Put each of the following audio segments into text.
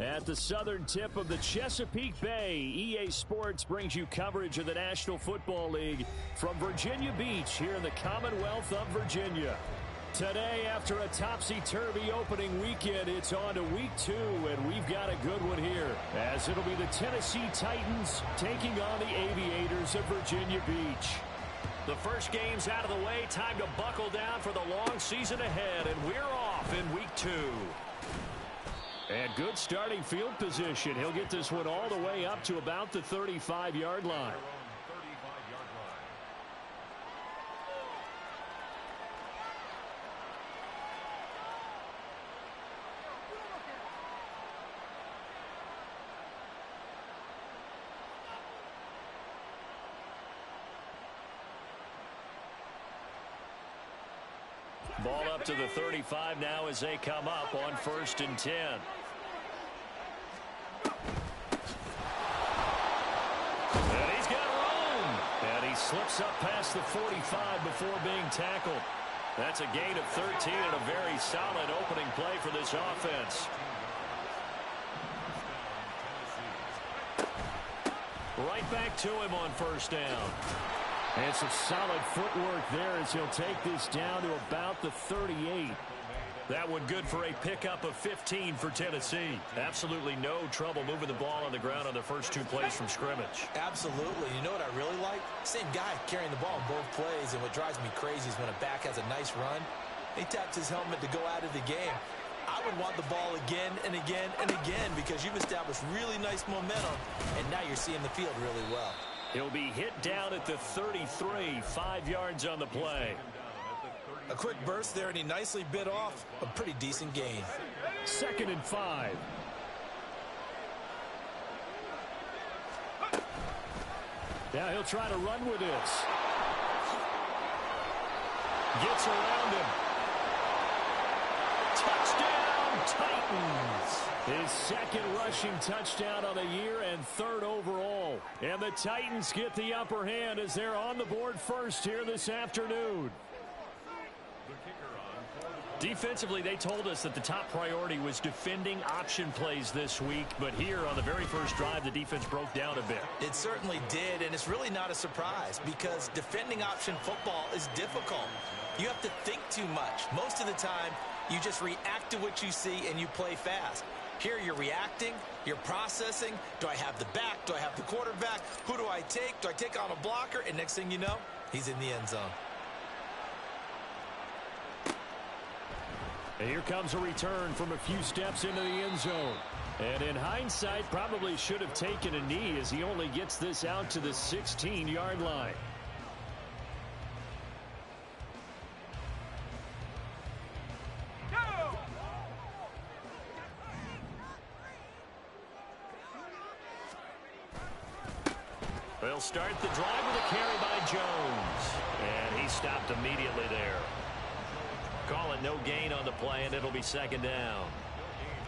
At the southern tip of the Chesapeake Bay, EA Sports brings you coverage of the National Football League from Virginia Beach here in the Commonwealth of Virginia. Today, after a topsy-turvy opening weekend, it's on to week 2, and we've got a good one here, as it'll be the Tennessee Titans taking on the Aviators of Virginia Beach. The first game's out of the way. Time to buckle down for the long season ahead, and we're off in week 2. And good starting field position. He'll get this one all the way up to about the 35-yard line. Ball up to the 35 now as they come up on 1st and 10. And he's got room. And he slips up past the 45 before being tackled. That's a gain of 13 and a very solid opening play for this offense. Right back to him on 1st down. And some solid footwork there as he'll take this down to about the 38. That one good for a pickup of 15 for Tennessee. Absolutely no trouble moving the ball on the ground on the first 2 plays from scrimmage. Absolutely. You know what I really like? Same guy carrying the ball in both plays, and what drives me crazy is when a back has a nice run, he taps his helmet to go out of the game. I would want the ball again and again and again because you've established really nice momentum, and now you're seeing the field really well. He'll be hit down at the 33, 5 yards on the play. A quick burst there, and he nicely bit off a pretty decent gain. 2nd and 5. Now he'll try to run with this. Gets around him. Touchdown, Titans! His 2nd rushing touchdown on the year and 3rd overall. And the Titans get the upper hand as they're on the board first here this afternoon. Defensively, they told us that the top priority was defending option plays this week. But here on the very first drive, the defense broke down a bit. It certainly did, and it's really not a surprise because defending option football is difficult. You have to think too much. Most of the time, you just react to what you see and you play fast. Here you're reacting, you're processing. Do I have the back? Do I have the quarterback? Who do I take? Do I take on a blocker? And next thing you know, he's in the end zone. And here comes a return from a few steps into the end zone. And in hindsight, probably should have taken a knee as he only gets this out to the 16-yard line. They'll start the drive with a carry by Jones. And he stopped immediately there. Call it no gain on the play, and it'll be 2nd down.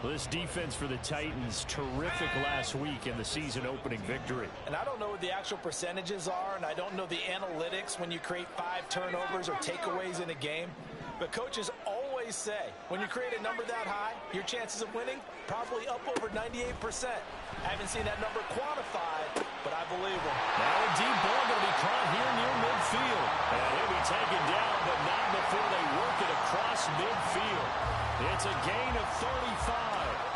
Well, this defense for the Titans, terrific last week in the season-opening victory. And I don't know what the actual percentages are, and I don't know the analytics when you create 5 turnovers or takeaways in a game. But coaches always say, when you create a number that high, your chances of winning probably up over 98%. I haven't seen that number quantified, but I believe them. Now a deep ball going to be caught here near midfield. And he'll be taken down, but not before they work it across midfield. It's a gain of 35.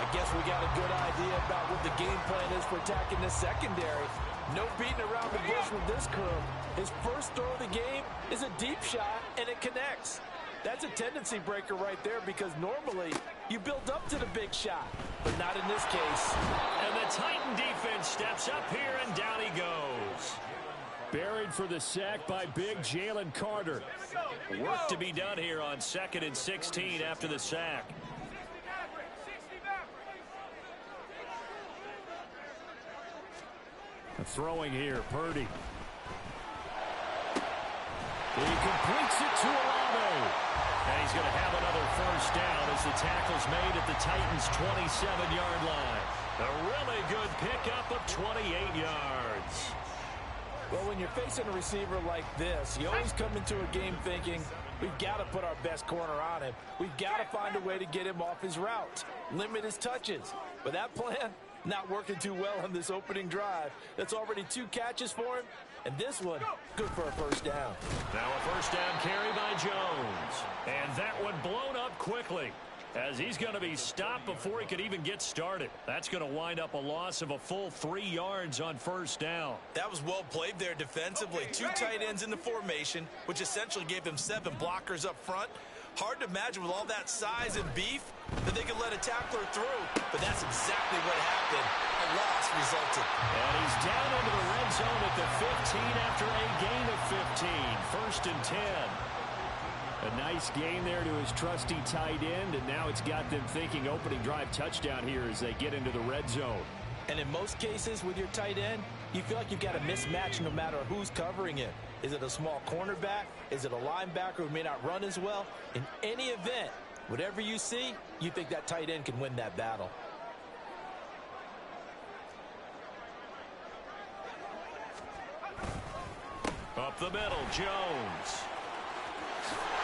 I guess we got a good idea about what the game plan is for attacking this secondary. No beating around the bush with this crew. His first throw of the game is a deep shot, and it connects. That's a tendency breaker right there because normally you build up to the big shot, but not in this case. And the Titan defense steps up here, and down he goes. Buried for the sack by big Jalen Carter. Work to be done here on 2nd and 16 after the sack. Throwing here, Purdy. He completes it to Olave. And he's going to have another 1st down as the tackle's made at the Titans' 27-yard line. A really good pickup of 28 yards. Well, when you're facing a receiver like this, you always come into a game thinking, We've got to put our best corner on him. We've got to find a way to get him off his route, limit his touches. But that plan, not working too well on this opening drive. That's already 2 catches for him, and this one, good for a first down. Now a first down carry by Jones. And that one blown up quickly, as he's going to be stopped before he could even get started. That's going to wind up a loss of a full 3 yards on first down. That was well played there defensively. 2 tight ends in the formation, which essentially gave them 7 blockers up front. Hard to imagine with all that size and beef that they could let a tackler through, but that's exactly what happened. A loss resulted. And he's down into the red zone at the 15 after a gain of 15. First and 10. A nice gain there to his trusty tight end, and now it's got them thinking opening drive touchdown here as they get into the red zone. And in most cases with your tight end, you feel like you've got a mismatch no matter who's covering it. Is it a small cornerback? Is it a linebacker who may not run as well? In any event, whatever you see, you think that tight end can win that battle. Up the middle, Jones.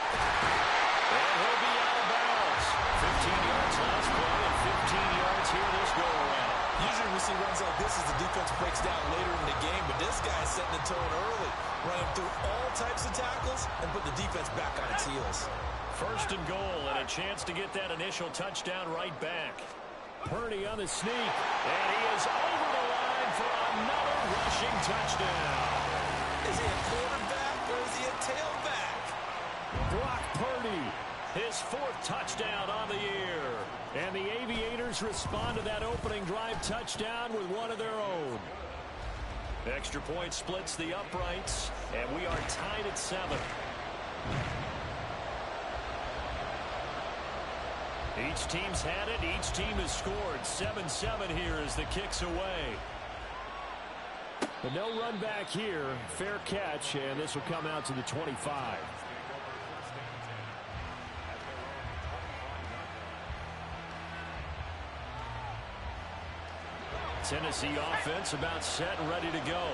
And he'll be out of bounds. 15 yards last play and 15 yards here this go-around. Usually we see runs like this as the defense breaks down later in the game, but this guy's setting the tone early, running through all types of tackles and put the defense back on its heels. First and goal, and a chance to get that initial touchdown right back. Purdy on the sneak, and he is over the line for another rushing touchdown. Is he a quarterback or is he a tailback? Brock Purdy, his 4th touchdown on the year. And the Aviators respond to that opening drive touchdown with one of their own. Extra point splits the uprights, and we are tied at 7. Each team's had it. Each team has scored. 7-7 here as the kick's away. But no run back here. Fair catch, and this will come out to the 25. Tennessee offense about set and ready to go.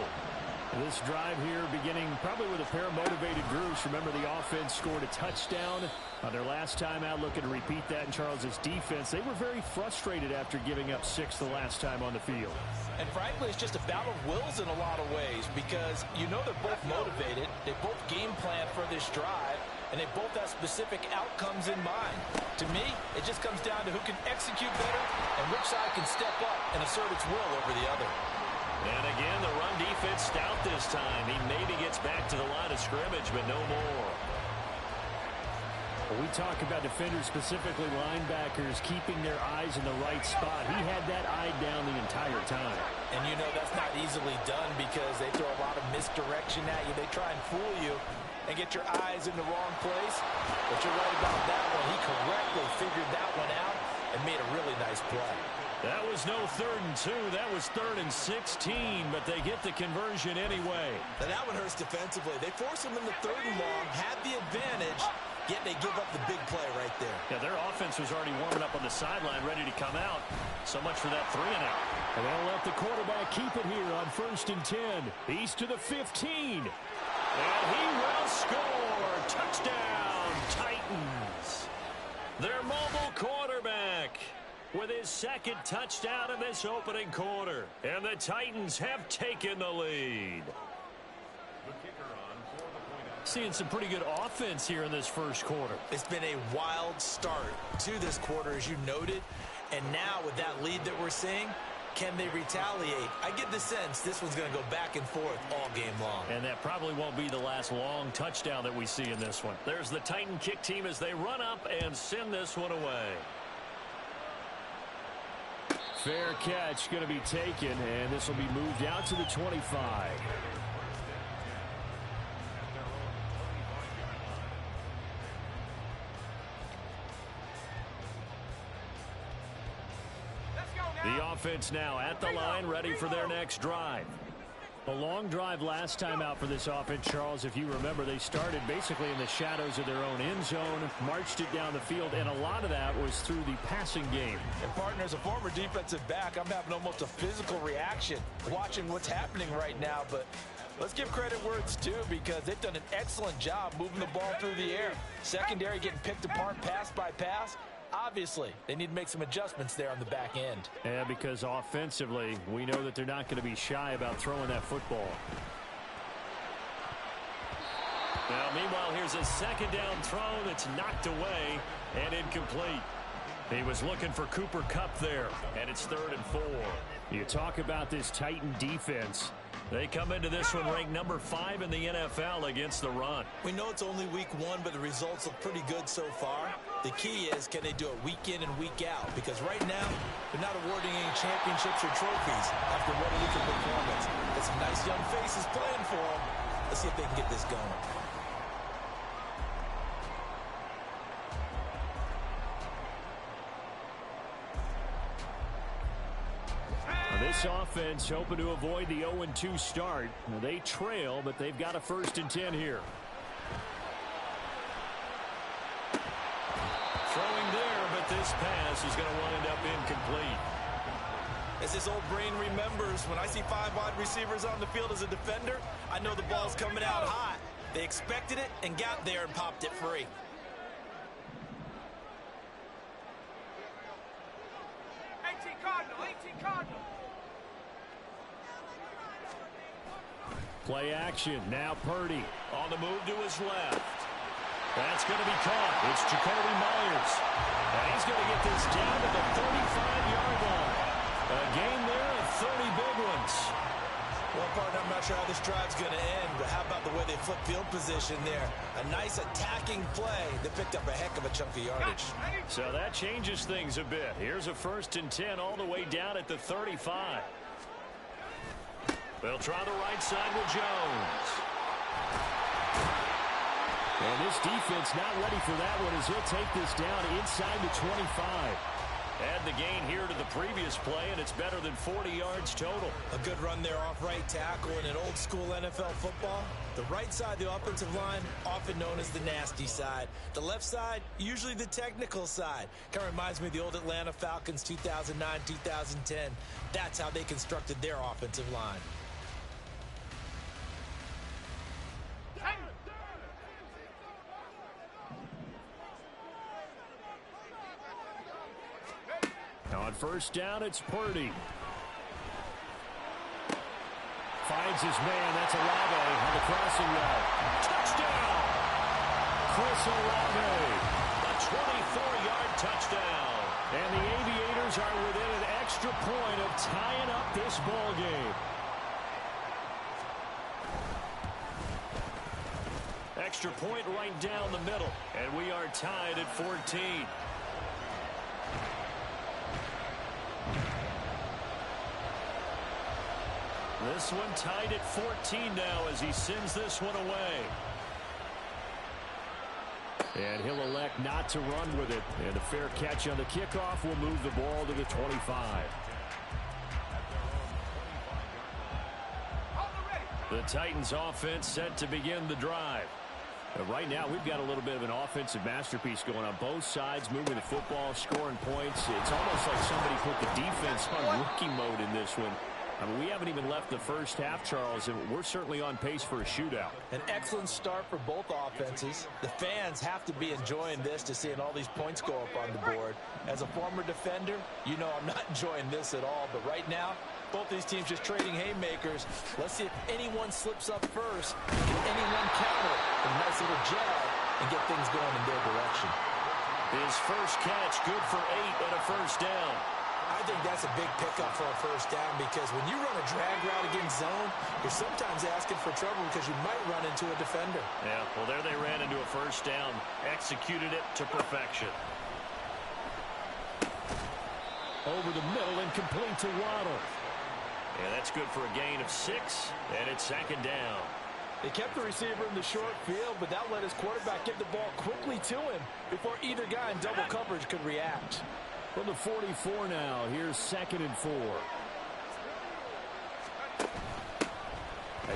This drive here beginning probably with a pair of motivated groups. Remember, the offense scored a touchdown on their last time out, looking to repeat that in Charles's defense. They were very frustrated after giving up 6 the last time on the field. And frankly, it's just a battle of wills in a lot of ways because you know they're both motivated. They both game plan for this drive, and they both have specific outcomes in mind. To me, it just comes down to who can execute better and which side can step up and assert its will over the other. And again, the run defense stout this time. He maybe gets back to the line of scrimmage, but no more. When we talk about defenders, specifically linebackers, keeping their eyes in the right spot, he had that eye down the entire time. And you know that's not easily done because they throw a lot of misdirection at you. They try and fool you and get your eyes in the wrong place. But you're right about that one. He correctly figured that one out and made a really nice play. That was no 3rd and 2. That was 3rd and 16, but they get the conversion anyway. Now that one hurts defensively. They force them in the 3rd and long, had the advantage, yet they give up the big play right there. Yeah, their offense was already warming up on the sideline, ready to come out. So much for that 3 and out. And they'll let the quarterback keep it here on 1st and 10. He's to the 15. And he will score. Touchdown, Titans. Their mobile quarterback with his 2nd touchdown of this opening quarter. And the Titans have taken the lead. Seeing some pretty good offense here in this first quarter. It's been a wild start to this quarter, as you noted. And now with that lead that we're seeing, can they retaliate? I get the sense this one's going to go back and forth all game long. And that probably won't be the last long touchdown that we see in this one. There's the Titan kick team as they run up and send this one away. Fair catch going to be taken, and this will be moved out to the 25. The offense now at the line, ready for their next drive. A long drive last time out for this offense, Charles. If you remember, they started basically in the shadows of their own end zone, marched it down the field, and a lot of that was through the passing game. And partner, as a former defensive back, I'm having almost a physical reaction watching what's happening right now. But let's give credit where it's due, because they've done an excellent job moving the ball through the air. Secondary getting picked apart pass by pass. Obviously, they need to make some adjustments there on the back end. Yeah, because offensively, we know that they're not going to be shy about throwing that football. Now, meanwhile, here's a second down throw that's knocked away and incomplete. He was looking for Cooper Kupp there, and it's 3rd and 4. You talk about this Titan defense. They come into this one ranked number 5 in the NFL against the run. We know it's only week 1, but the results look pretty good so far. The key is, can they do it week in and week out? Because right now, they're not awarding any championships or trophies after 1 week of performance. Got some nice young faces playing for them. Let's see if they can get this going. This offense hoping to avoid the 0-2 start. They trail, but they've got a 1st and 10 here. Throwing there, but this pass is going to wind up incomplete. As his old brain remembers, when I see 5 wide receivers on the field as a defender, I know the ball's coming out hot. They expected it and got there and popped it free. Play action. Now Purdy. On the move to his left. That's going to be caught. It's Jacoby Myers. And he's going to get this down to the 35-yard line. A gain there of 30 big ones. Well, partner, I'm not sure how this drive's going to end, but how about the way they flip field position there? A nice attacking play that picked up a heck of a chunk of yardage. So that changes things a bit. Here's a 1st and 10 all the way down at the 35. They'll try the right side with Jones. And this defense not ready for that one as he'll take this down inside the 25. Add the gain here to the previous play, and it's better than 40 yards total. A good run there off right tackle in an old-school NFL football. The right side, the offensive line, often known as the nasty side. The left side, usually the technical side. Kind of reminds me of the old Atlanta Falcons 2009-2010. That's how they constructed their offensive line. On 1st down, it's Purdy. Finds his man. That's Olave on the crossing route. Touchdown! Chris Olave. A 24-yard touchdown. And the Aviators are within an extra point of tying up this ball game. Extra point right down the middle. And we are tied at 14. This one tied at 14 now as he sends this one away. And he'll elect not to run with it. And a fair catch on the kickoff will move the ball to the 25. The Titans offense set to begin the drive. Right now, we've got a little bit of an offensive masterpiece going on both sides, moving the football, scoring points. It's almost like somebody put the defense on rookie mode in this one. I mean, we haven't even left the first half, Charles, and we're certainly on pace for a shootout. An excellent start for both offenses. The fans have to be enjoying this to seeing all these points go up on the board. As a former defender, you know I'm not enjoying this at all. But right now, both these teams just trading haymakers. Let's see if anyone slips up first. Can anyone counter a nice little jab and get things going in their direction? His first catch, good for 8 and a 1st down. I think that's a big pickup for a 1st down, because when you run a drag route against zone, you're sometimes asking for trouble because you might run into a defender. Yeah, well, there they ran into a 1st down, executed it to perfection. Over the middle and complete to Waddle. Yeah, that's good for a gain of 6, and it's 2nd down. They kept the receiver in the short field, but that let his quarterback get the ball quickly to him before either guy in double coverage could react. From the 44 now, here's 2nd and 4.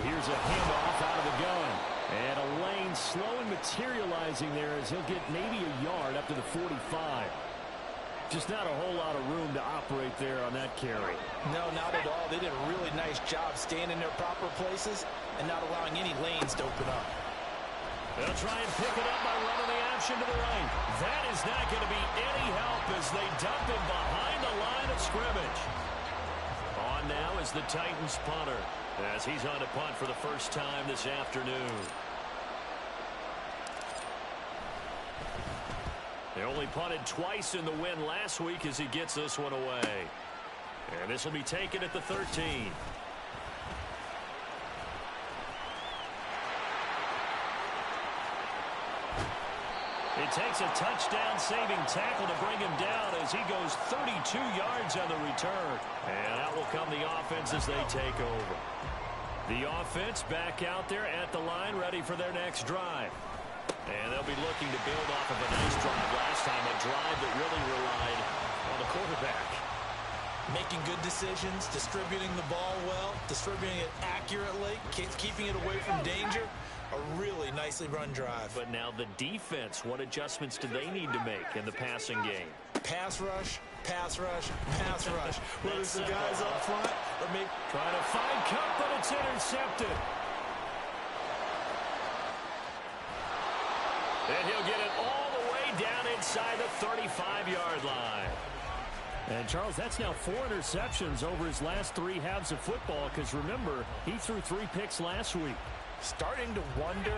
Here's a handoff out of the gun. And a lane slow and materializing there as he'll get maybe a yard up to the 45. Just not a whole lot of room to operate there on that carry. No, not at all. They did a really nice job staying in their proper places and not allowing any lanes to open up. They'll try and pick it up by running the option to the right. That is not going to be any help as they dump him behind the line of scrimmage. On now is the Titans punter as he's on to punt for the first time this afternoon. They only punted twice in the win last week as he gets this one away. And this will be taken at the 13. It takes a touchdown-saving tackle to bring him down as he goes 32 yards on the return. And out will come the offense as they take over. The offense back out there at the line, ready for their next drive. And they'll be looking to build off of a nice drive last time, a drive that really relied on the quarterback. Making good decisions, distributing the ball well, distributing it accurately, keeping it away from danger. A really nicely run drive. But now the defense, what adjustments do they need to make in the passing game? Pass rush, pass rush, pass rush. Whether it's the guys up front or maybe trying to find Cup, but it's intercepted. And he'll get it all the way down inside the 35-yard line. And, Charles, that's now 4 interceptions over his last 3 halves of football because, remember, he threw 3 picks last week. Starting to wonder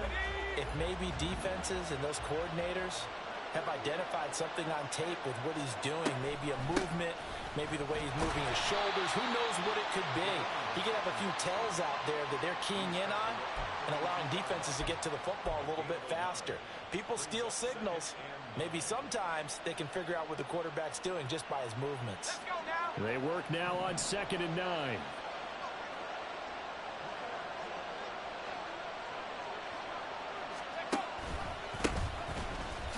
if maybe defenses and those coordinators have identified something on tape with what he's doing. Maybe a movement, maybe the way he's moving his shoulders. Who knows what it could be? He could have a few tells out there that they're keying in on and allowing defenses to get to the football a little bit faster. People steal signals. Maybe sometimes they can figure out what the quarterback's doing just by his movements. They work now on 2nd and 9.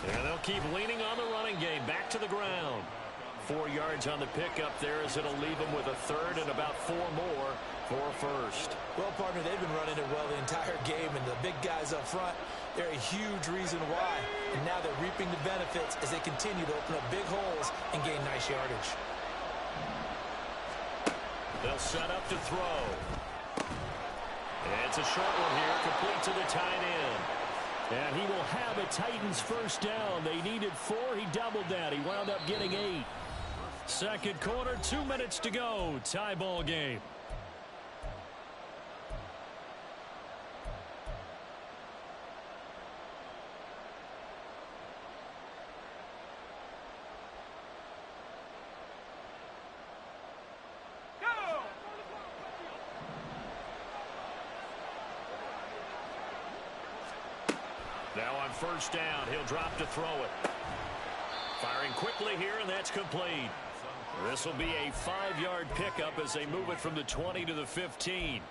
And they'll keep leaning on the running game. Back to the ground. 4 yards on the pickup there as it'll leave them with a 3rd and about 4 more for a 1st. Well, partner, they've been running it well the entire game, and the big guys up front, they're a huge reason why. And now they're reaping the benefits as they continue to open up big holes and gain nice yardage. They'll set up to throw. And it's a short one here, complete to the tight end. And he will have a Titans first down. They needed 4. He doubled that. He wound up getting 8. Second quarter, 2 minutes to go. Tie ball game. Now on first down, he'll drop to throw it. Firing quickly here, and that's complete. This will be a 5-yard pickup as they move it from the 20 to the 15.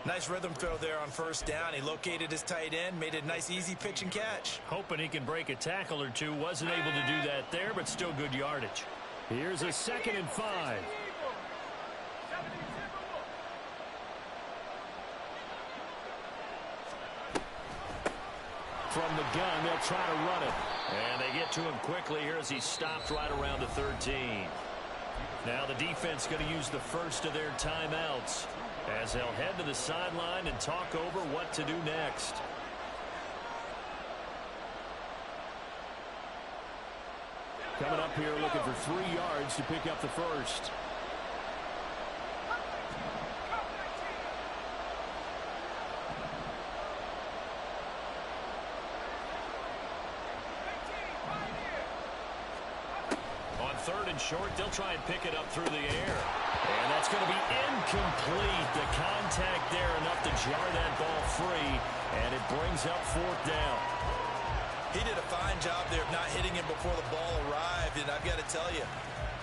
Nice rhythm throw there on first down. He located his tight end, made it a nice, easy pitch and catch. Hoping he can break a tackle or two. Wasn't able to do that there, but still good yardage. Here's a 2nd and 5. From the gun, they'll try to run it. And they get to him quickly here as he stopped right around the 13. Now the defense going to use the first of their timeouts as they'll head to the sideline and talk over what to do next. Coming up here looking for 3 yards to pick up the first. Third and short, they'll try and pick it up through the air. And that's going to be incomplete. The contact there enough to jar that ball free, and it brings up 4th down. He did a fine job there of not hitting him before the ball arrived, and I've got to tell you,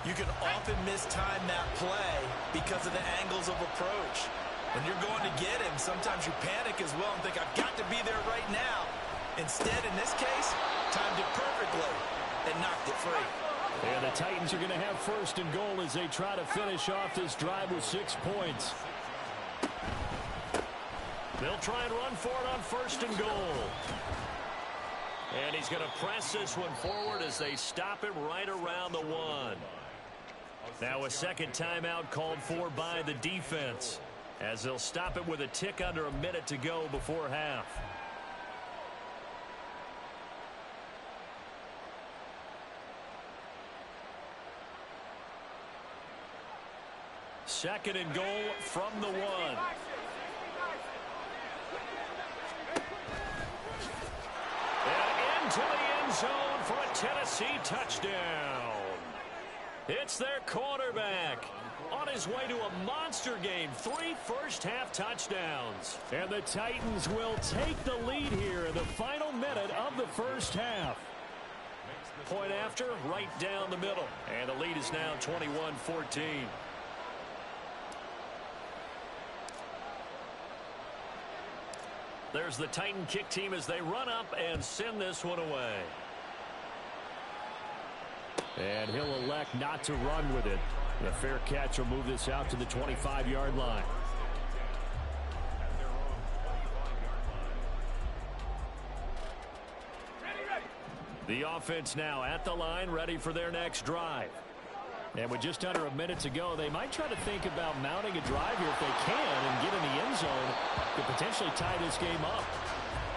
you can often mistime that play because of the angles of approach. When you're going to get him, sometimes you panic as well and think, I've got to be there right now. Instead, in this case, timed it perfectly and knocked it free. And the Titans are going to have 1st and goal as they try to finish off this drive with 6 points. They'll try and run for it on 1st and goal. And he's going to press this one forward as they stop him right around the 1. Now a second timeout called for by the defense, as they'll stop it with a tick under a minute to go before half. Second and goal from the 1. And into the end zone for a Tennessee touchdown. It's their quarterback on his way to a monster game. 3 first-half touchdowns. And the Titans will take the lead here in the final minute of the first half. Point after, right down the middle. And the lead is now 21-14. There's the Titan kick team as they run up and send this one away. And he'll elect not to run with it. The fair catch will move this out to the 25-yard line. The offense now at the line, ready for their next drive. And with just under a minute to go, they might try to think about mounting a drive here if they can and get in the end zone to potentially tie this game up.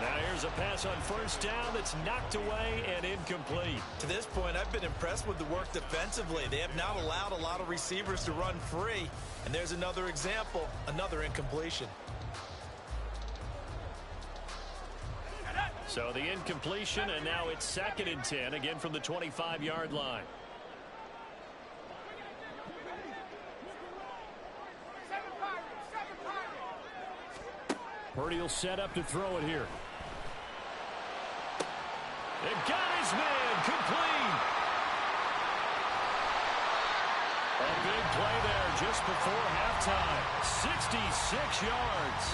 Now here's a pass on 1st down that's knocked away and incomplete. To this point, I've been impressed with the work defensively. They have not allowed a lot of receivers to run free. And there's another example, another incompletion. So the incompletion, and now it's 2nd and 10, again from the 25-yard line. Purdy will set up to throw it here. It got his man complete. A big play there just before halftime. 66 yards.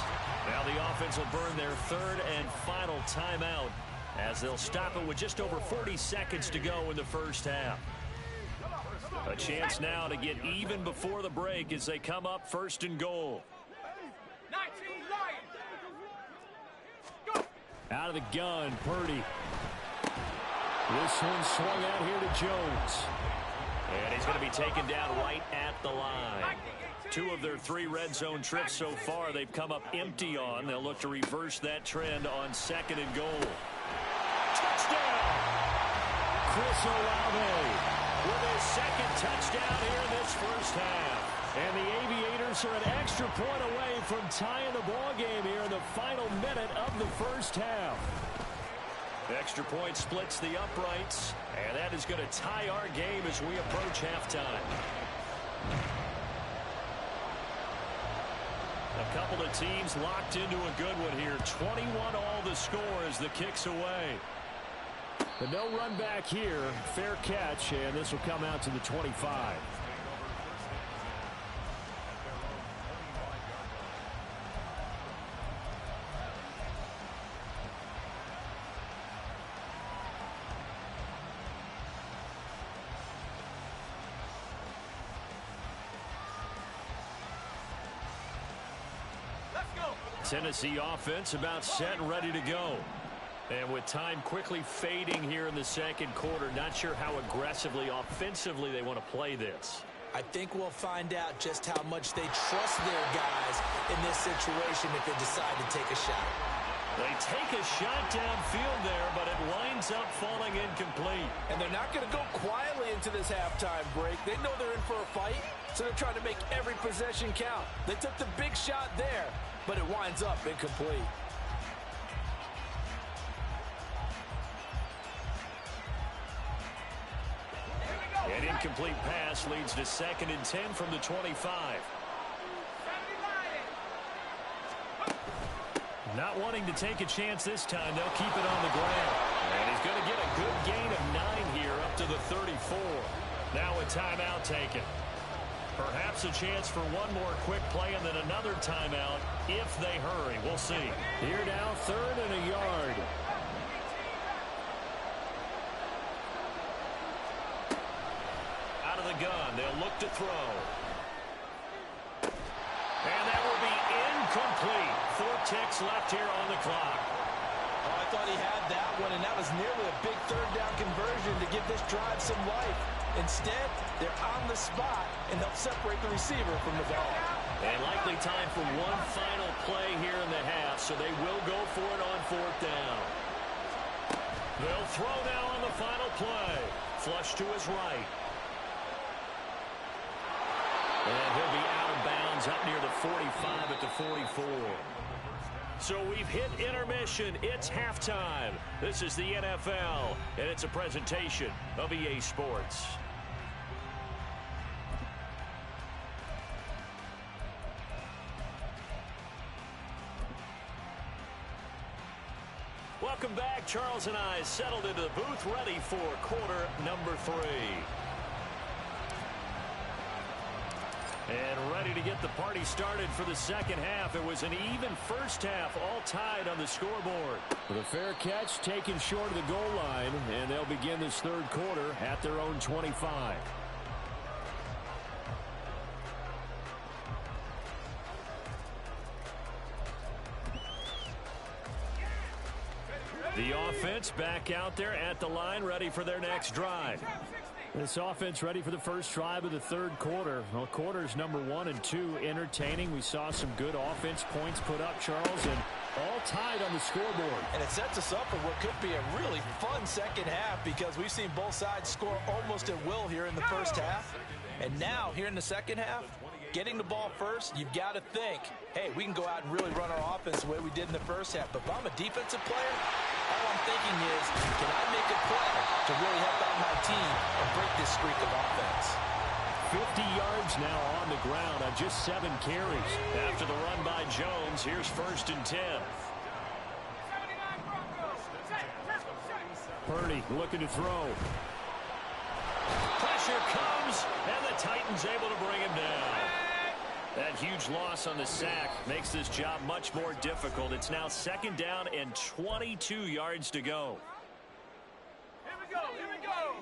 Now the offense will burn their 3rd and final timeout as they'll stop it with just over 40 seconds to go in the first half. A chance now to get even before the break as they come up 1st and goal. Out of the gun, Purdy. This one swung out here to Jones. And he's going to be taken down right at the line. 2 of their 3 red zone trips so far they've come up empty on. They'll look to reverse that trend on 2nd and goal. Touchdown! Chris Olave with his 2nd touchdown here in this first half. And the Aviators are an extra point away from tying the ball game here in the final minute of the first half. Extra point splits the uprights, and that is going to tie our game as we approach halftime. A couple of teams locked into a good one here. 21 all the score as the kick's away. But no run back here. Fair catch, and this will come out to the 25. Tennessee offense about set and ready to go. And with time quickly fading here in the 2nd quarter, not sure how aggressively, offensively they want to play this. I think we'll find out just how much they trust their guys in this situation if they decide to take a shot. They take a shot downfield there, but it winds up falling incomplete. And they're not going to go quietly into this halftime break. They know they're in for a fight, so they're trying to make every possession count. They took the big shot there, but it winds up incomplete. An incomplete pass leads to 2nd and 10 from the 25. Not wanting to take a chance this time, they'll keep it on the ground. And he's going to get a good gain of 9 here up to the 34. Now a timeout taken. Perhaps a chance for one more quick play and then another timeout if they hurry. We'll see. Here now, 3rd and a yard. Out of the gun, they'll look to throw. And that will be incomplete. ticks left here on the clock. Oh, I thought he had that one, and that was nearly a big third down conversion to give this drive some life. Instead, they're on the spot and they'll separate the receiver from the ball. And likely time for one final play here in the half, so they will go for it on fourth down. They'll throw now on the final play. Flush to his right. And he'll be out of bounds up near the 45 at the 44. So we've hit intermission. It's halftime. This is the NFL, and it's a presentation of EA Sports. Welcome back. Charles and I settled into the booth, ready for quarter number 3. And ready to get the party started for the second half. It was an even first half, all tied on the scoreboard. With a fair catch taken short of the goal line, and they'll begin this third quarter at their own 25. The offense back out there at the line, ready for their next drive. This offense ready for the first drive of the third quarter. Well, quarters number 1 and 2 entertaining. We saw some good offense points put up, Charles, and all tied on the scoreboard. And it sets us up for what could be a really fun second half because we've seen both sides score almost at will here in the first half. And now, here in the second half, getting the ball first, you've got to think, hey, we can go out and really run our offense the way we did in the first half. But if I'm a defensive player, all I'm thinking is, can I make a play to really help out my team and break this streak of offense? 50 yards now on the ground on just 7 carries. After the run by Jones, here's 1st and 10. Purdy looking to throw. Pressure comes, and the Titans able to bring him down. That huge loss on the sack makes this job much more difficult. It's now 2nd down and 22 yards to go. Here we go, here we go.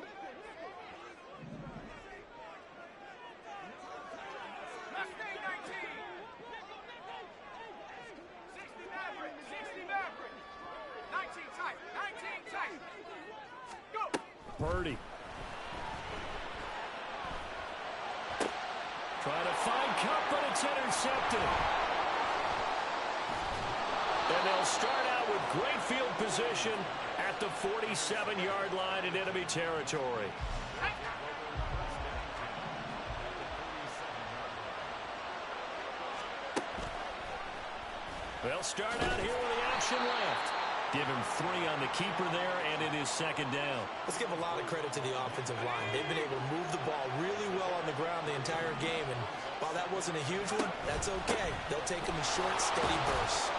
Let's stay 19. 60 Maverick, 60 Maverick. 19 tight, 19 tight. Go. Purdy. Trying to find Cup, but it's intercepted. And they'll start out with great field position at the 47-yard line in enemy territory. They'll start out here with the action left. Give him 3 on the keeper there, and it is 2nd down. Let's give a lot of credit to the offensive line. They've been able to move the ball really well on the ground the entire game, and while that wasn't a huge one, that's okay. They'll take them in short, steady bursts.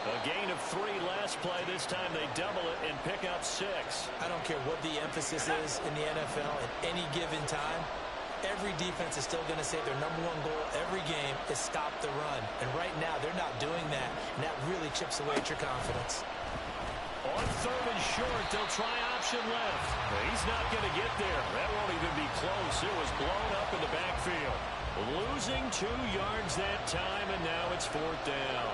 A gain of 3 last play. This time they double it and pick up 6. I don't care what the emphasis is in the NFL at any given time. Every defense is still going to say their #1 goal every game is stop the run. And right now, they're not doing that, and that really chips away at your confidence. On 3rd and short, they'll try option left. He's not going to get there. That won't even be close. It was blown up in the backfield. Losing 2 yards that time, and now it's 4th down.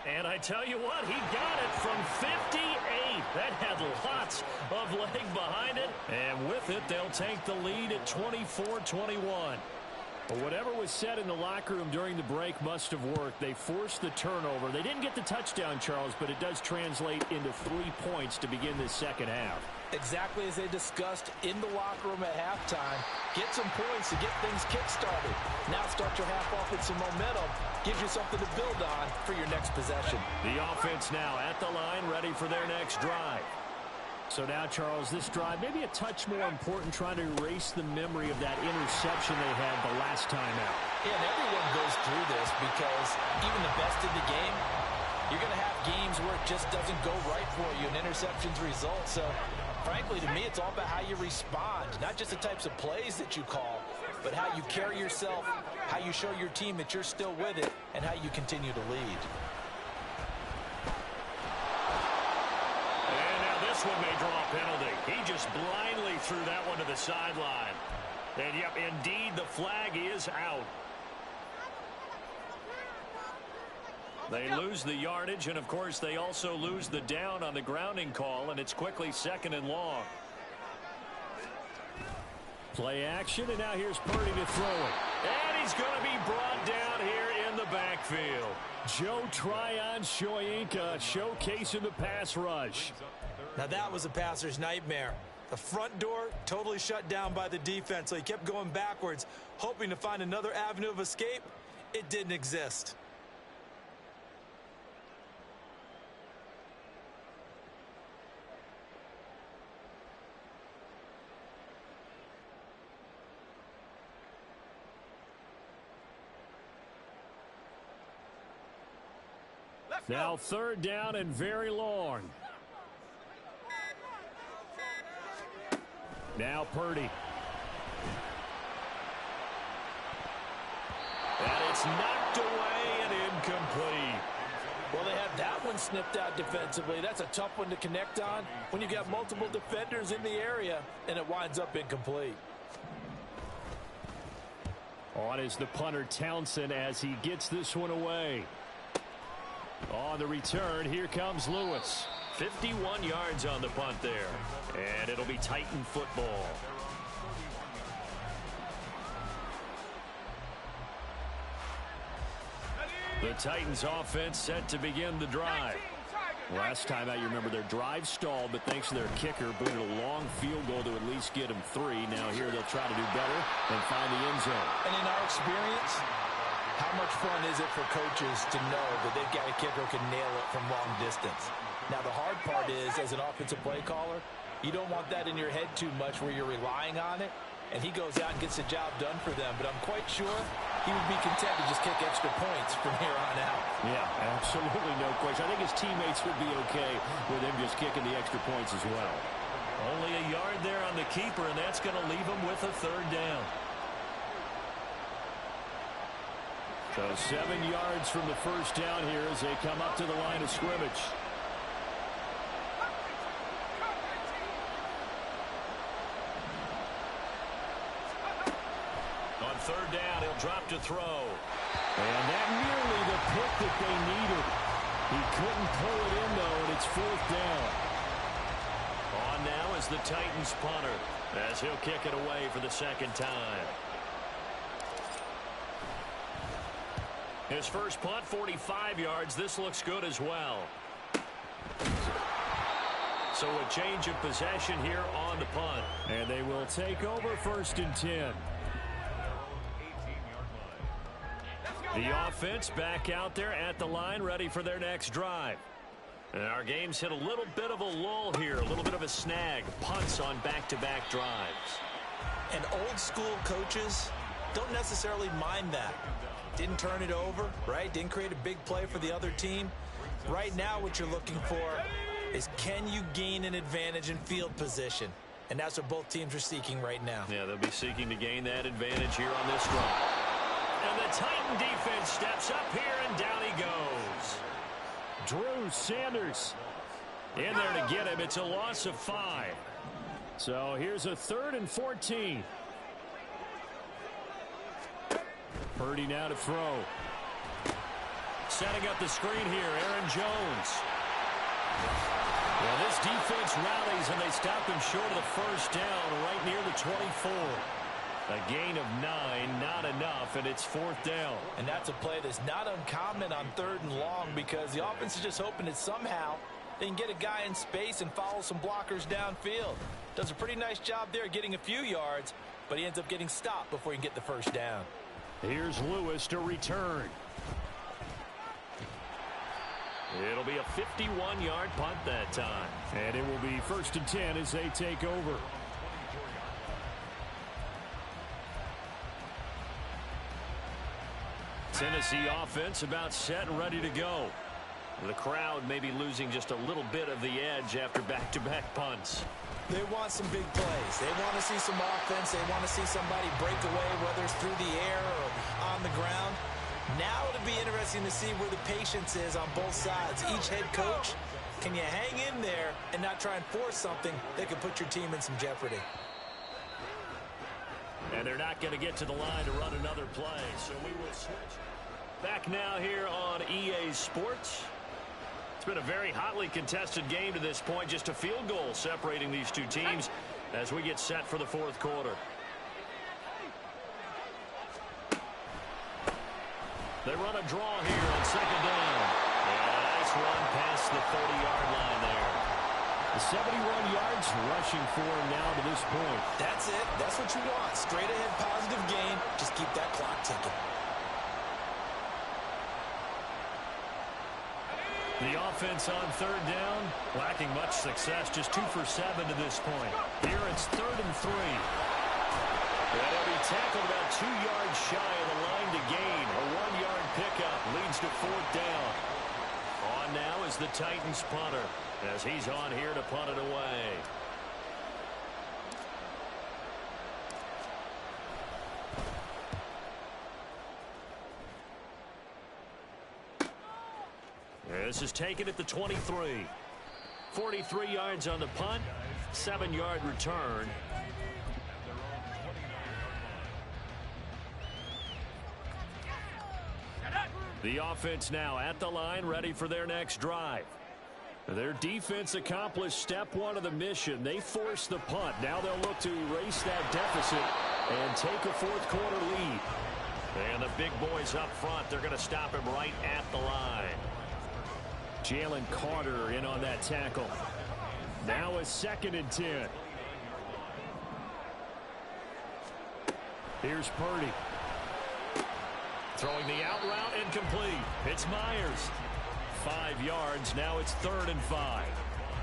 And I tell you what, he got it from 58. That had lots of leg behind it. And with it, they'll take the lead at 24-21. Well, whatever was said in the locker room during the break must have worked. They forced the turnover. They didn't get the touchdown, Charles, but it does translate into 3 points to begin this second half. Exactly as they discussed in the locker room at halftime. Get some points to get things kick-started. Now start your half off with some momentum. Gives you something to build on for your next possession. The offense now at the line, ready for their next drive. So now, Charles, this drive may be a touch more important, trying to erase the memory of that interception they had the last time out. Yeah, and everyone goes through this because even the best in the game, you're going to have games where it just doesn't go right for you, and interceptions result. So, frankly, to me, it's all about how you respond, not just the types of plays that you call, but how you carry yourself, how you show your team that you're still with it, and how you continue to lead. And now this one may draw a penalty. He just blindly threw that one to the sideline. And, yep, indeed, the flag is out. They lose the yardage, and, of course, they also lose the down on the grounding call, and it's quickly 2nd and long. Play action, and now here's Purdy to throw it. And he's going to be brought down here in the backfield. Joe Tryon-Shoyinka showcasing the pass rush. Now that was a passer's nightmare. The front door totally shut down by the defense, so he kept going backwards, hoping to find another avenue of escape. It didn't exist. Now 3rd down and very long. Now Purdy. And it's knocked away and incomplete. Well, they had that one snipped out defensively. That's a tough one to connect on when you got multiple defenders in the area, and it winds up incomplete. On is the punter Townsend as he gets this one away. On the return, here comes Lewis. 51 yards on the punt there. And it'll be Titan football. The Titans offense set to begin the drive. Last time out, you remember their drive stalled, but thanks to their kicker, booted a long field goal to at least get them 3. Now here they'll try to do better and find the end zone. And in our experience, how much fun is it for coaches to know that they've got a kicker who can nail it from long distance? Now, the hard part is, as an offensive play caller, you don't want that in your head too much where you're relying on it, and he goes out and gets the job done for them. But I'm quite sure he would be content to just kick extra points from here on out. Yeah, absolutely no question. I think his teammates would be okay with him just kicking the extra points as well. Only a yard there on the keeper, and that's going to leave him with a 3rd down. So 7 yards from the first down here as they come up to the line of scrimmage. On 3rd down, he'll drop to throw. And that nearly the pick that they needed. He couldn't pull it in, though, and it's 4th down. On now is the Titans punter as he'll kick it away for the 2nd time. His first punt, 45 yards. This looks good as well. So a change of possession here on the punt. And they will take over 1st and 10. The offense back out there at the line, ready for their next drive. And our game's hit a little bit of a lull here, a little bit of a snag. Punts on back-to-back drives. And old school coaches don't necessarily mind that. Didn't turn it over, right? Didn't create a big play for the other team. Right now what you're looking for is, can you gain an advantage in field position? And that's what both teams are seeking right now. Yeah, they'll be seeking to gain that advantage here on this drive. And the Titan defense steps up here, and down he goes. Drew Sanders in there to get him. It's a loss of 5. So here's a 3rd and 14. Purdy now to throw. Setting up the screen here, Aaron Jones. Well, this defense rallies, and they stop him short of the first down right near the 24. A gain of 9, not enough, and it's 4th down. And that's a play that's not uncommon on 3rd and long, because the offense is just hoping that somehow they can get a guy in space and follow some blockers downfield. Does a pretty nice job there getting a few yards, but he ends up getting stopped before he can get the first down. Here's Lewis to return. It'll be a 51-yard punt that time. And it will be 1st and 10 as they take over. Tennessee offense about set and ready to go. The crowd may be losing just a little bit of the edge after back-to-back punts. They want some big plays. They want to see some offense. They want to see somebody break away, whether it's through the air or on the ground. Now it'll be interesting to see where the patience is on both sides. Each head coach, can you hang in there and not try and force something that could put your team in some jeopardy? And they're not going to get to the line to run another play. So we will switch. Back now here on EA Sports. It's been a very hotly contested game to this point. Just a field goal separating these two teams as we get set for the fourth quarter. They run a draw here on second down. And a nice run past the 30-yard line there. The 71 yards rushing for him now to this point. That's it. That's what you want. Straight ahead positive gain. Just keep that clock ticking. The offense on third down, lacking much success. Just 2 for 7 to this point. Here it's 3rd and 3. And he'll be tackled about 2 yards shy of the line to gain. A 1-yard pickup leads to 4th down. On now is the Titans punter as he's on here to punt it away. This is taken at the 23. 43 yards on the punt, 7-yard return. The offense now at the line, ready for their next drive. Their defense accomplished step 1 of the mission. They forced the punt. Now they'll look to erase that deficit and take a fourth quarter lead. And the big boys up front, they're going to stop him right at the line. Jalen Carter in on that tackle. Now a 2nd and 10. Here's Purdy. Throwing the out route incomplete. It's Myers. 5 yards. Now it's 3rd and 5.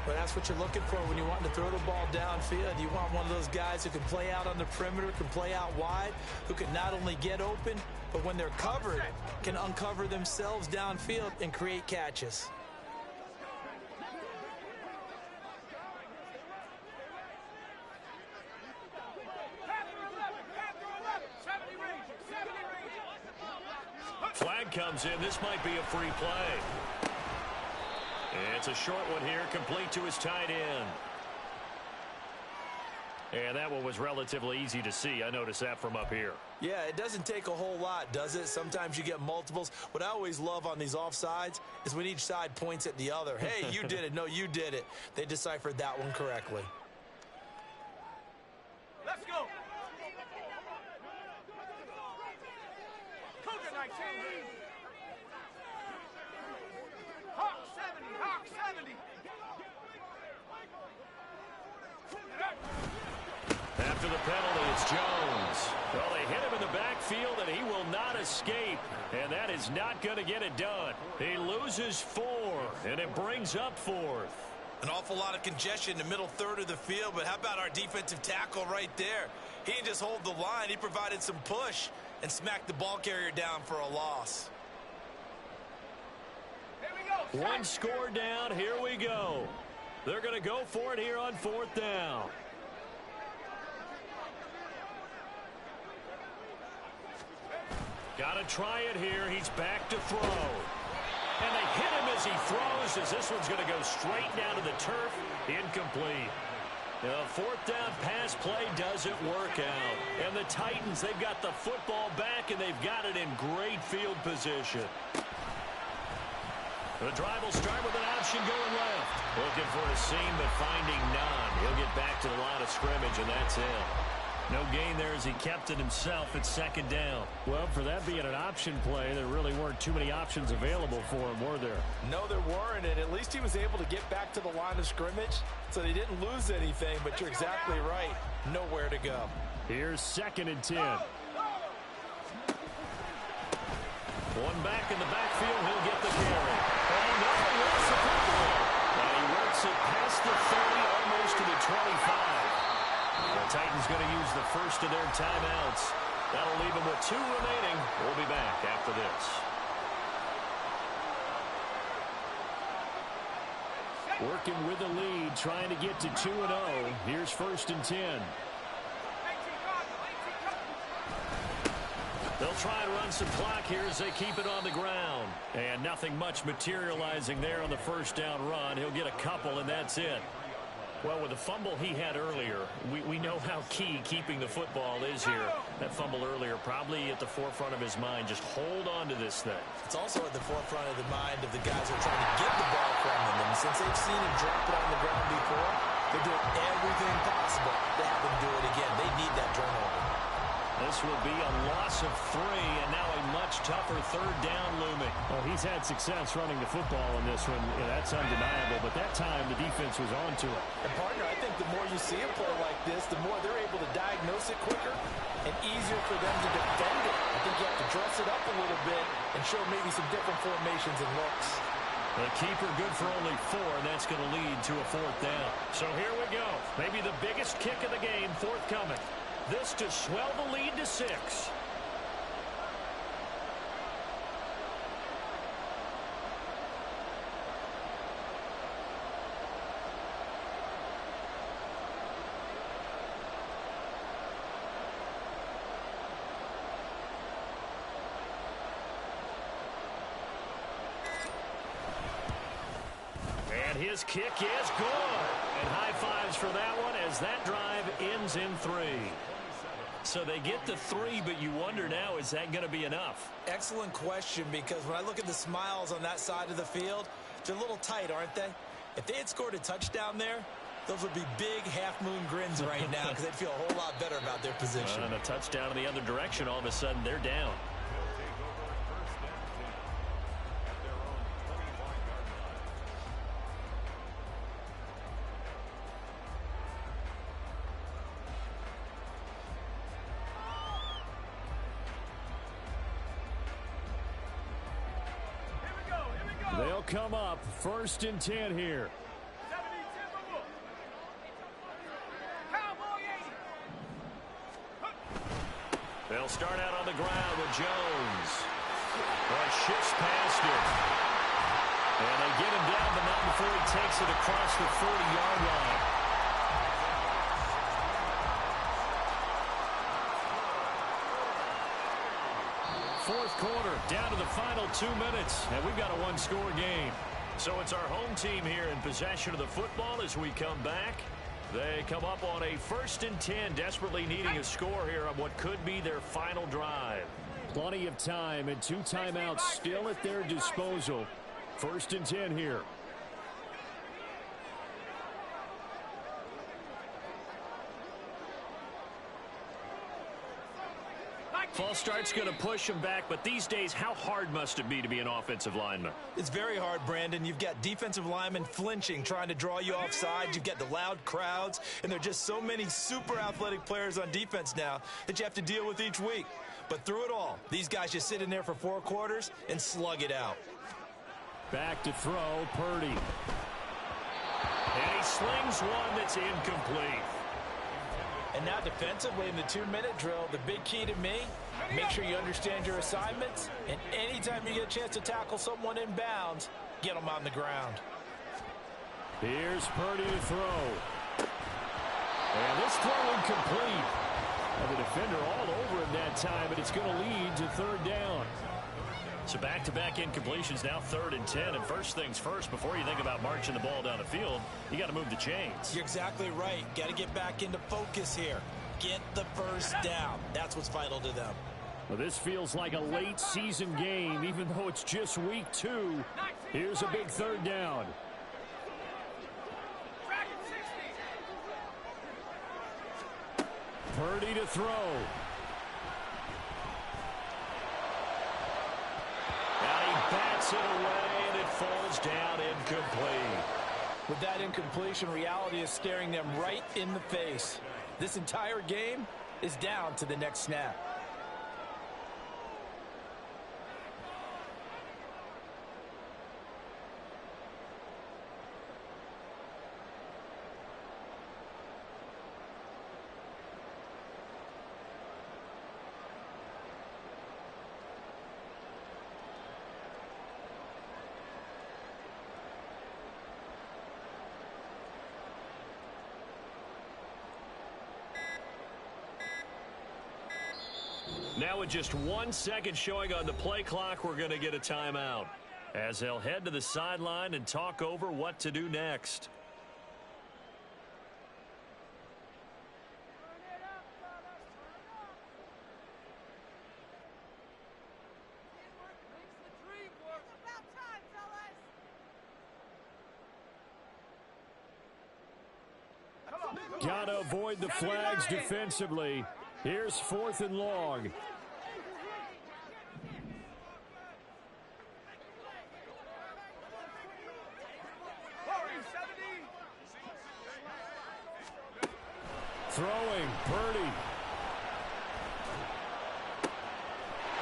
But that's what you're looking for when you want to throw the ball downfield. You want one of those guys who can play out on the perimeter, can play out wide, who can not only get open, but when they're covered, can uncover themselves downfield and create catches. Flag comes in. This might be a free play. It's a short one here, complete to his tight end. And that one was relatively easy to see. I noticed that from up here. Yeah, it doesn't take a whole lot, does it? Sometimes you get multiples. What I always love on these offsides is when each side points at the other. Hey, you did it. No, you did it. They deciphered that one correctly. Let's go. Cougar 19. Hawk 70. Hawk 70. After the penalty, it's Jones. Well, they hit him in the backfield, and he will not escape. And that is not going to get it done. He loses 4, and it brings up 4th. An awful lot of congestion in the middle third of the field, but how about our defensive tackle right there? He didn't just hold the line. He provided some push and smacked the ball carrier down for a loss. Here we go. One score down. Here we go. They're going to go for it here on 4th down. Got to try it here. He's back to throw. And they hit him as he throws, as this one's going to go straight down to the turf. Incomplete. The 4th down pass play doesn't work out. And the Titans, they've got the football back, and they've got it in great field position. The drive will start with an option going left. Looking for a seam, but finding none. He'll get back to the line of scrimmage, and that's it. No gain there as he kept it himself at 2nd down. Well, for that being an option play, there really weren't too many options available for him, were there? No, there weren't, and at least he was able to get back to the line of scrimmage, so they didn't lose anything, but you're exactly right. Nowhere to go. Here's 2nd and 10. One back in the backfield, he'll get the carry. Oh, no, what's the football? And he works it past the 30, almost to the 25. The Titans going to use the first of their timeouts. That'll leave them with 2 remaining. We'll be back after this. Working with the lead, trying to get to 2-0. Here's 1st and 10. They'll try and run some clock here as they keep it on the ground. And nothing much materializing there on the 1st down run. He'll get a couple, and that's it. Well, with the fumble he had earlier, we know how key keeping the football is here. That fumble earlier probably at the forefront of his mind. Just hold on to this thing. It's also at the forefront of the mind of the guys who are trying to get the ball from him. And since they've seen him drop it on the ground before, they're doing everything possible to have him do it again. They need that turnover. This will be a loss of 3, and now a much tougher third down looming. Well, he's had success running the football in this one. That's undeniable, but that time the defense was on to it. And partner, I think the more you see a play like this, the more they're able to diagnose it quicker and easier for them to defend it. I think you have to dress it up a little bit and show maybe some different formations and looks. The keeper good for only 4, and that's going to lead to a 4th down. So here we go. Maybe the biggest kick of the game forthcoming. This to swell the lead to 6. And his kick is good. And high fives for that one as that drive ends in 3. So they get the 3, but you wonder now, is that going to be enough? Excellent question, because when I look at the smiles on that side of the field, they're a little tight, aren't they? If they had scored a touchdown there, those would be big half-moon grins right now because they'd feel a whole lot better about their position. And a touchdown in the other direction, all of a sudden they're down. They'll come up 1st and 10 here. They'll start out on the ground with Jones. Well, shifts past him. And they get him down, but not before he takes it across the 40-yard line. Fourth quarter, down to the final 2 minutes, and we've got a one-score game. So it's our home team here in possession of the football as we come back. They come up on a 1st and 10, desperately needing a score here on what could be their final drive. Plenty of time and 2 timeouts still at their disposal. 1st and 10 here. False start's going to push him back, but these days, how hard must it be to be an offensive lineman? It's very hard, Brandon. You've got defensive linemen flinching, trying to draw you offside. You've got the loud crowds, and there are just so many super athletic players on defense now that you have to deal with each week. But through it all, these guys just sit in there for 4 quarters and slug it out. Back to throw, Purdy. And he slings one that's incomplete. And now defensively in the 2-minute drill, the big key to me, make sure you understand your assignments, and anytime you get a chance to tackle someone in bounds, get them on the ground. Here's Purdy to throw. And this throw incomplete. And the defender all over him that time, but it's going to lead to 3rd down. So back-to-back incompletions, now 3rd and 10. And first things first, before you think about marching the ball down the field, you got to move the chains. You're exactly right. Got to get back into focus here. Get the first down. That's what's vital to them. Well, this feels like a late season game, even though it's just week 2. Here's a big 3rd down. Purdy to throw. Bats it away, and it falls down incomplete. With that incompletion, reality is staring them right in the face. This entire game is down to the next snap. Now with just 1 second showing on the play clock, we're going to get a timeout as they'll head to the sideline and talk over what to do next. Got to avoid the flags defensively. Here's 4th and long. Throwing, Purdy.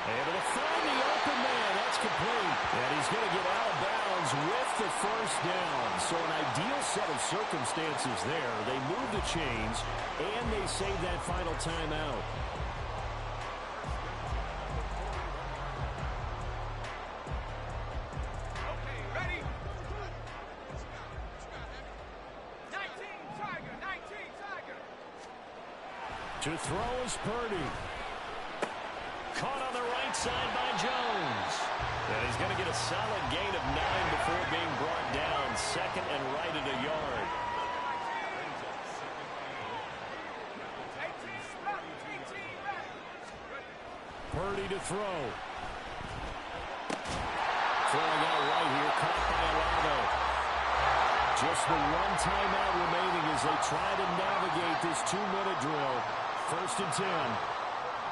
Able to find the open man. That's complete. And he's going to get out of bounds with the first down. So an ideal set of circumstances there. They move the chains, and they save that final timeout. To throw is Purdy. Caught on the right side by Jones. And he's going to get a solid gain of 9 before being brought down. 2nd and right at a yard. Purdy to throw. Throwing out right here. Caught by Alado. Just the one timeout remaining as they try to navigate this 2-minute drill. 1st and 10.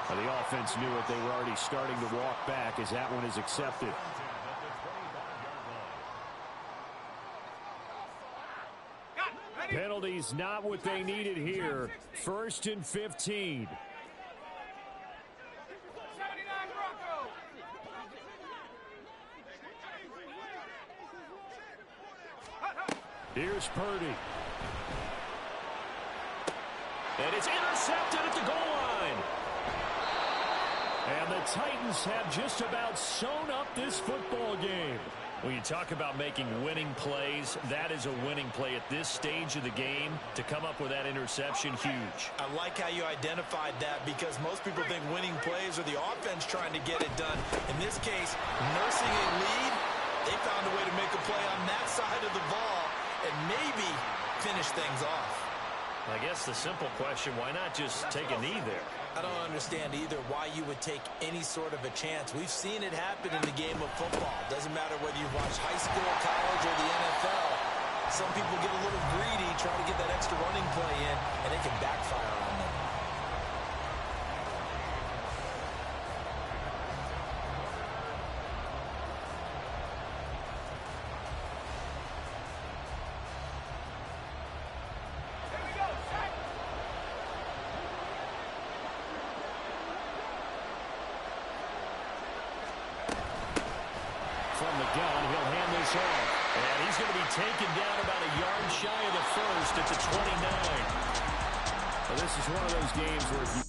The offense knew it. They were already starting to walk back as that one is accepted. Penalties not what they needed here. 1st and 15. Here's Purdy. And it's intercepted at the goal line. And the Titans have just about sewn up this football game. When you talk about making winning plays, that is a winning play at this stage of the game. To come up with that interception, huge. I like how you identified that because most people think winning plays are the offense trying to get it done. In this case, nursing a lead, they found a way to make a play on that side of the ball and maybe finish things off. I guess the simple question, why not just take a knee there? I don't understand either why you would take any sort of a chance. We've seen it happen in the game of football. Doesn't matter whether you watch high school, college, or the NFL. Some people get a little greedy, try to get that extra running play in, and it can backfire on them. From the gun, he'll hand this off. And he's going to be taken down about a yard shy of the first at the 29. Well, this is one of those games where if you